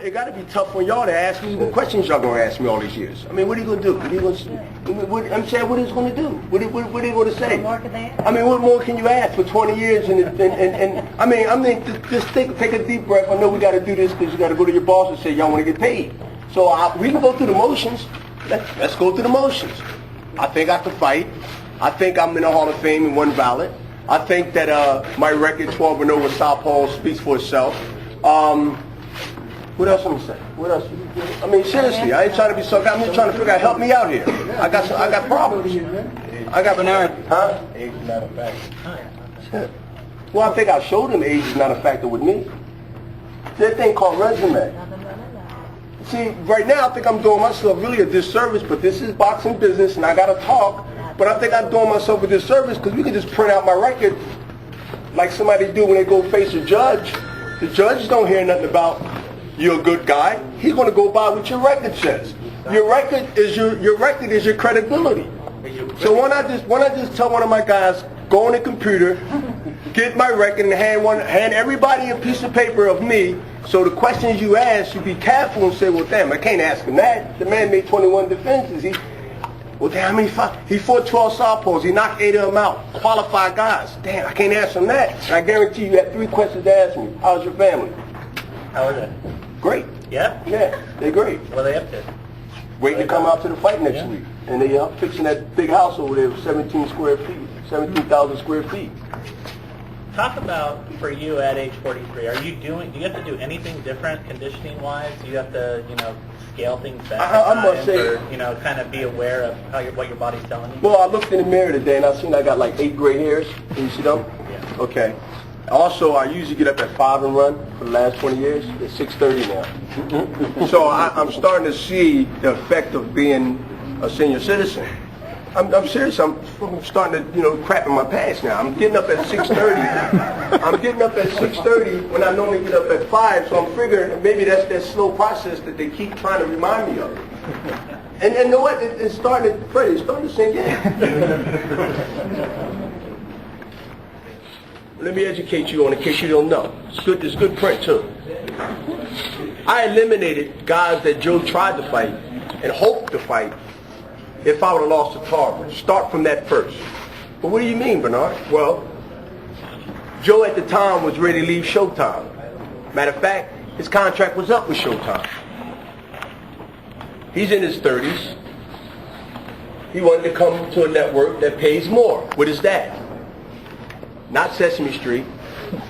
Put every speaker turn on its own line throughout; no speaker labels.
It got to be tough on y'all to ask me what questions y'all gonna ask me all these years. I mean, what are you gonna do? What are you gonna? I'm saying, what is gonna do? What are you gonna say? I mean, what more can you ask for 20 years? And I mean, just take a deep breath. I know we got to do this because you got to go to your boss and say y'all want to get paid. So we can go through the motions. Let's go through the motions. I think I can fight. I think I'm in the Hall of Fame in one ballot. I think that my record 12-0 with Southpaw speaks for itself. What else I'm gonna say? What else? I mean, seriously, I ain't trying to be so. I'm just trying to figure out. Help me out here. I got problems. I got Bernard. Huh?
Age is not a factor.
Well, I think I showed him age is not a factor with me. That thing called resume. See, right now I think I'm doing myself really a disservice, but this is boxing business and I gotta talk. But I think I'm doing myself a disservice because we can just print out my record like somebody do when they go face a judge. The judge don't hear nothing about you're a good guy. He's going to go by what your record says. Your record is your credibility. So why not just tell one of my guys, go on the computer, get my record, and hand everybody a piece of paper of me. So the questions you ask, you be careful and say, well, damn, I can't ask him that. The man made 21 defenses. Well, damn, he fought 12 southpaws. He knocked 8 of them out. Qualified guys. Damn, I can't ask him that. And I guarantee you had 3 questions to ask me. How's your family?
How is it?
Great.
Yeah?
Yeah, they're great.
What are they up to?
Waiting to come out to the fight next week. And they are fixing that big house over there with 17,000 square feet.
Talk about, for you at age 43, do you have to do anything different conditioning-wise? Do you have to, scale things back?
I must say,
or, kind of be aware of what your body's telling you?
Well, I looked in the mirror today and I seen I got like 8 gray hairs. Can you see them?
Yeah.
Okay. Also, I usually get up at 5 and run for the last 20 years. It's 6:30 now. So I'm starting to see the effect of being a senior citizen. I'm serious. I'm starting to, crap in my pants now. I'm getting up at 6:30. I'm getting up at 6:30 when I normally get up at 5. So I'm figuring maybe that's that slow process that they keep trying to remind me of. And you know what? It's starting to sink in. Let me educate you on it in case you don't know. It's good print too. I eliminated guys that Joe tried to fight and hoped to fight if I would have lost to Tarver. Start from that first. But what do you mean, Bernard? Well, Joe at the time was ready to leave Showtime. Matter of fact, his contract was up with Showtime. He's in his 30s. He wanted to come to a network that pays more. What is that? Not Sesame Street,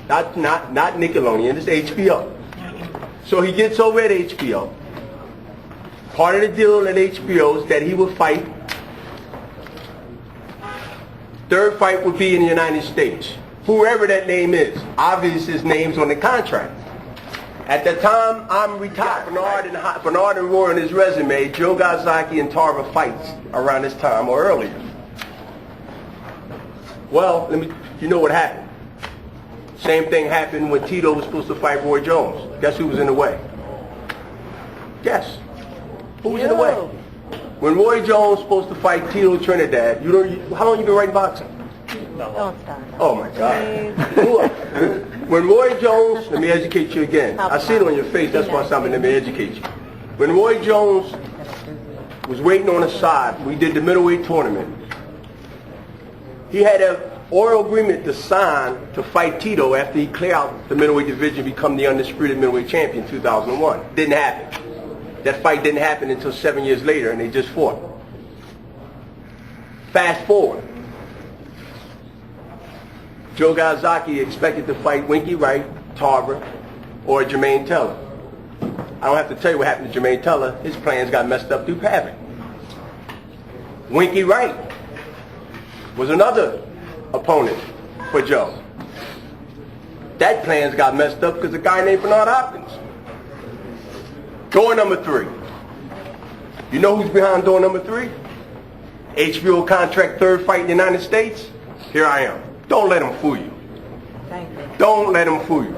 not Nickelodeon, it's HBO. So he gets over at HBO. Part of the deal at HBO is that he would fight. Third fight would be in the United States. Whoever that name is. Obviously his name's on the contract. At the time, I'm retired. Bernard and Roy on his resume, Joe Calzaghe and Tarver fights around this time or earlier. Well, you know what happened. Same thing happened when Tito was supposed to fight Roy Jones. Guess who was in the way? Guess. Who was in the way? When Roy Jones was supposed to fight Tito Trinidad, how long you been writing boxing?
Don't stop.
Oh my God. When Roy Jones, let me educate you again. I see it on your face, that's why I'm let me educate you. When Roy Jones was waiting on the side, we did the middleweight tournament. He had an oral agreement to sign to fight Tito after he cleared out the middleweight division and become the undisputed middleweight champion in 2001. Didn't happen. That fight didn't happen until 7 years later, and they just fought. Fast forward. Joe Calzaghe expected to fight Winky Wright, Tarver, or Jermaine Teller. I don't have to tell you what happened to Jermaine Teller. His plans got messed up through Pavic. Winky Wright was another opponent for Joe. That plans got messed up because a guy named Bernard Hopkins. Door number 3. You know who's behind door number 3? HBO contract third fight in the United States? Here I am. Don't let him fool you. Don't let him fool you.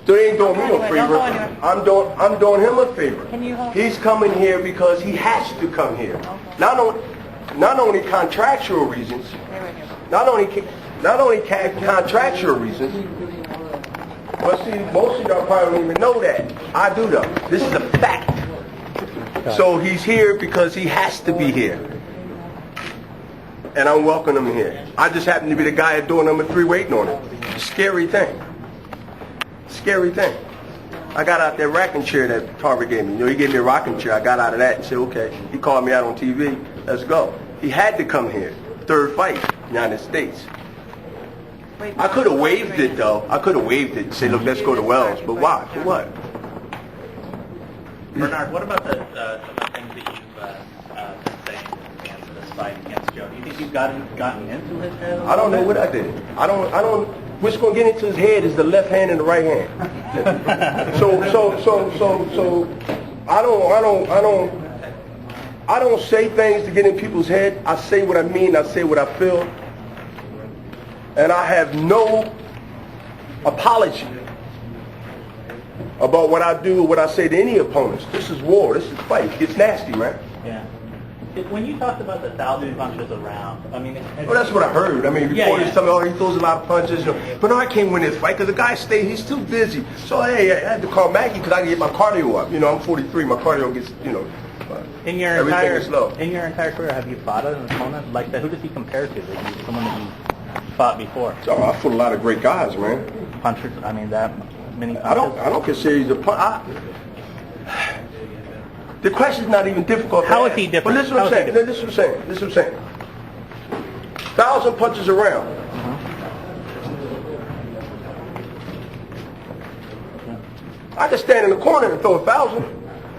So they ain't doing me no favor. I'm doing him a favor. He's coming here because he has to come here. Not only contractual reasons. Not only contractual reasons. But see, most of y'all probably don't even know that. I do though. This is a fact. So he's here because he has to be here. And I'm welcoming him here. I just happen to be the guy at door number 3 waiting on him. Scary thing. Scary thing. I got out that rocking chair that Tarver gave me. You know, he gave me a rocking chair. I got out of that and said, okay. He called me out on TV. Let's go. He had to come here. 3rd fight, United States. I could have waived it though. I could have waived it and say, look, let's go to Wells. But why? For what?
Bernard, what about some of the things that you've been saying against this fight against Joe? Do you think you've gotten into his head?
I don't know what I did. I don't. What's going to get into his head is the left hand and the right hand. So I don't say things to get in people's head. I say what I mean. I say what I feel. And I have no apology about what I do or what I say to any opponents. This is war. This is fight. It gets nasty, man.
Yeah. When you talked about the 1,000 punches around, I mean...
Well, that's what I heard. I mean, reporters tell me, oh, he throws a lot of punches. You know. But no, I can't win this fight because the guy he's too busy. So, hey, I had to call Maggie because I can get my cardio up. You know, I'm 43. My cardio gets, you know,
in your
everything is low.
In your entire career, have you fought an opponent like that? Who does he compare to? Someone that you fought before?
Oh, I fought a lot of great guys, man.
Punchers? I mean, that many punches?
I don't consider he's a puncher. The question's not even difficult.
How is he different?
But this is what I'm saying. This is what I'm saying. 1,000 punches around. I can stand in the corner and throw 1,000.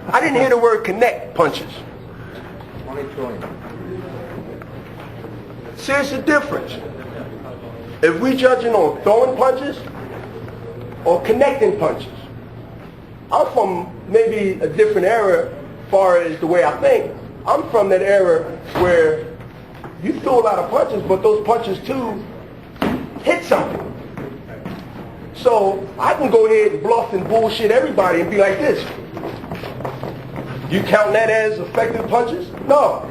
I didn't hear the word connect punches. See, it's a difference. If we judging on throwing punches or connecting punches, I'm from maybe a different era as far as the way I think. I'm from that era where you throw a lot of punches, but those punches too hit something. So I can go ahead and bluff and bullshit everybody and be like this. You count that as effective punches? No.